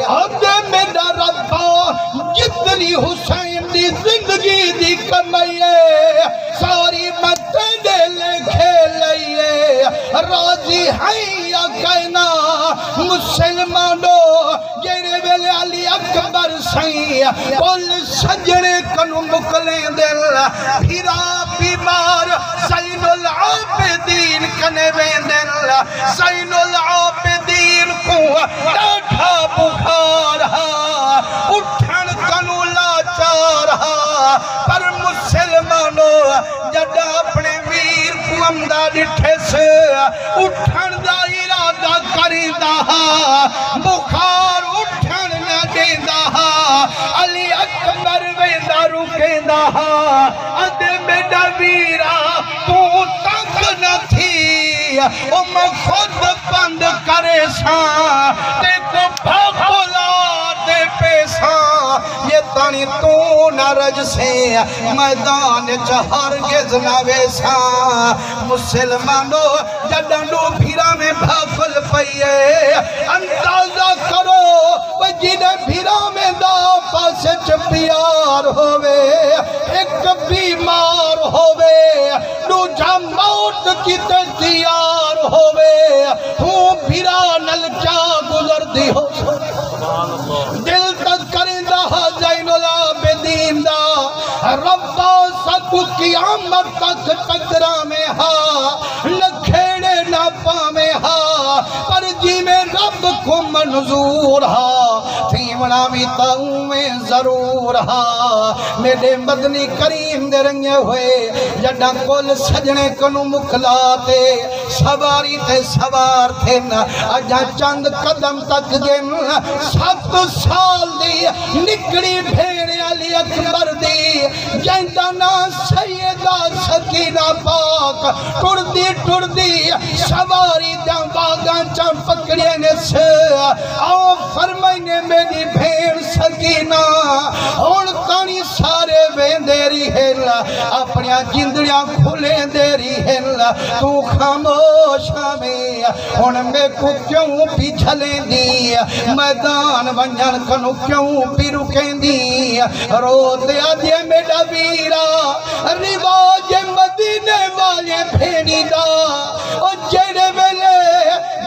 अब मेरा रब्बा जितनी हुसैन दी जिंदगी दी कमाई है सारी मैं तेरे लेखे लइए राजी है या कहना मुसलमानों जेरे वेले अली अकबर सही कुल सजने कनु मुकले दिल फिरा बीमार ज़ैनुल आबिदीन कने वेंदल ज़ैनुल आबिदीन को डाठा बुखार हा उठन कनु लाचार हा पर मुसलमानों जड़ा अपने वीर को अमदा डिठे से उठन दा इरादा करीदा हा बुखार उठन न देंदा हा अली अकबर वेंदा रुकेंदा हा अदे मेरा वीरा तू तक न थी ओ मैं खुद बंद करे सा देखो भगोला दे पैसा ये तानी तू नरज से मैदान च हरगिज़ न वेसा मुसलमानों जडंडू भीरा में भागल पइए अंदाजा करो जिन्हें भीरा में दा पास च प्यार होवे एक बीमार होवे दूजा मौत की तैयार होवे हूँ भीरा नल क्या गुजरती हो दिल तक करिंदा ज़ैनुल आबिदीन दा रब्बा सब क़यामत तक टकरा में हा लखेड़े ना पावे हा पर जी में रब को मंजूर हा थीवना भी ताऊ में जरूर हा मेरे मदनी करीम दे रंगे हुए जड़ा कोल सजने कनु मुखलाते सवारी ते सवार थे न अजा चंद कदम तक गिन 7 साल दी निकली भेड़ अली अकबर दी जैंदा ना सैयदा सकीना पाक टुरदी सवारी दा बागा चा पकड़े ने से आओ फरमाई ने मेरी भेड़ सकीना हुण तानी सारे वेंदेरी हेल अपनिया जिंदड़ियां खुले देरी हेल तू खामोश में हुण मैं को क्यों पिछले दी मैदान वंजन कनु क्यों पी रुकेंदी रोते आदे मेरा वीरा रिवाज मदीने वाले भेड़ी दा ओ जेड़े वेले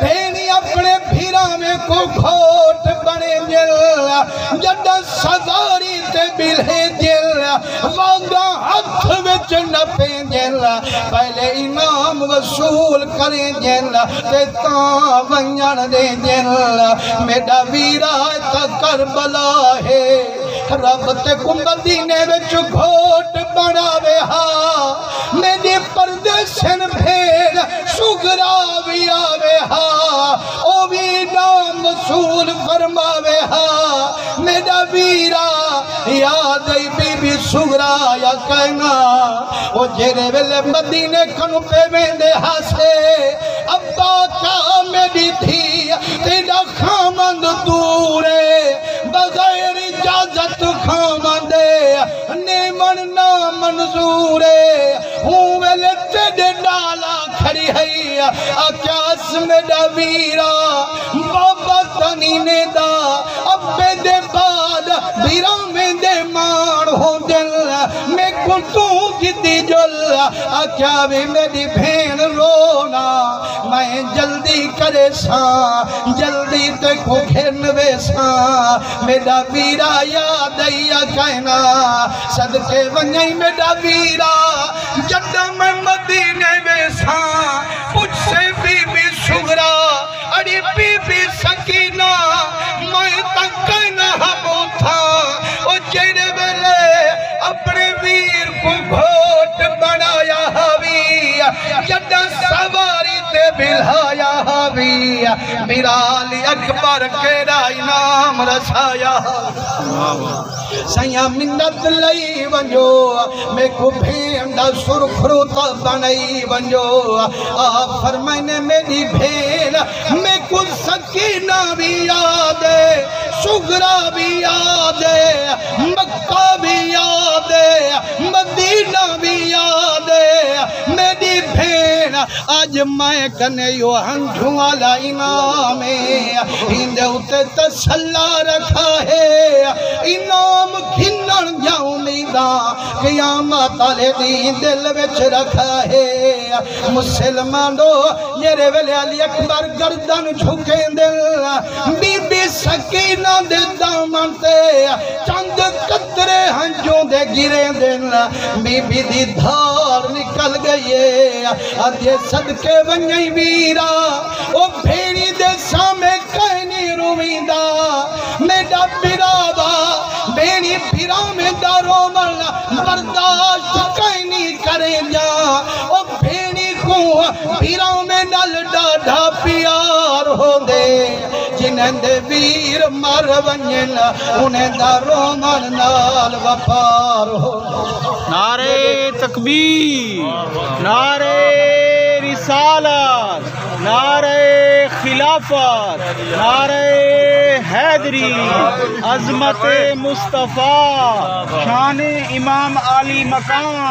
भेड़ी अपने भीरा में को घोट बने दिल जड़ा सवारी ते बिल्हे दिल वांगा हाथ विच न पे दिल पहले इनाम वसूल करे दिल ते तां वंजन दे दिल मेरा वीरा त करबला है रब ते को मदीने विच घोट बनावे हा मेरी परदेसन भेड़ सुगरा भी आवे हा ओ भी नाम वसूल फरमावे हा मेरा वीरा याद आई बीबी सुगरा या कहना ओ जेरे वेले मदीने कनु पे वेंदे हासे अब्बा का मेरी थी तेरा खामंद दूरे बगैर इजाजत खामंदे नेमन ना मंजूरे हूँ वेले तेरे डाला खड़ी है आकाश मेरा वीरा बाबा तनी ने दा अब्बे दे बाद वीरा में दे मार हो दिल मैं को तू जिद्दी जल आख्या भी मेरी भेड़ रोना मैं जल्दी करे सा जल्दी ते को घेनवे सा मेरा वीरा याद आया कहना सदके वंजई मेरा वीरा जद मैं मदीने में सा मुझसे बीबी सुगरा अरे बीबी सकीना मैं तक न हम था ओ जेड़े वेले अपने वीर को घोट बनाया हवी जदा सवारी ते बिल्हाया हवी मेरा अली अकबर केड़ा इनाम रसाया सैया मिन्नत लई वंजो मैं को भेंडा सुरखरू तो बनई वंजो आ फरमाने मेरी भेड़ मैं को सकीना भी याद है सुगरा भी याद है मक्का भी याद है मदीना भी याद है मेरी भेड़ आज मैं कने यो हंझू वाला इनाम इंदे उते तसल्ला रखा है इनाम घिनण जाऊं नीदा क़यामत वाले दी दिल विच रखा है मुसलमानो मेरे वेले अली अकबर गर्दन झुके दिल बीबी सकीना दे दामन ते चंद कतरे हंझों दे गिरे दिल बीबी दी धार निकल गई है अजे सदके वंजई वीरा ओ भेड़ी दे सामे कहनी रुविंदा मेरा बिरावा बेनी फिरा में दारो मरना बर्दाश्त कहनी करे जा ओ भेड़ी को फिरा में नल डाढ़ा प्यार हो दे जिन्हें दे वीर मर वंजन उन्हें दारो मन नाल वफार हो। नारे तकबीर, नारे रिसालत, नारे खिलाफत, नारे हैदरी, अज़मत मुस्तफ़ा, शान इमाम आली मकाम।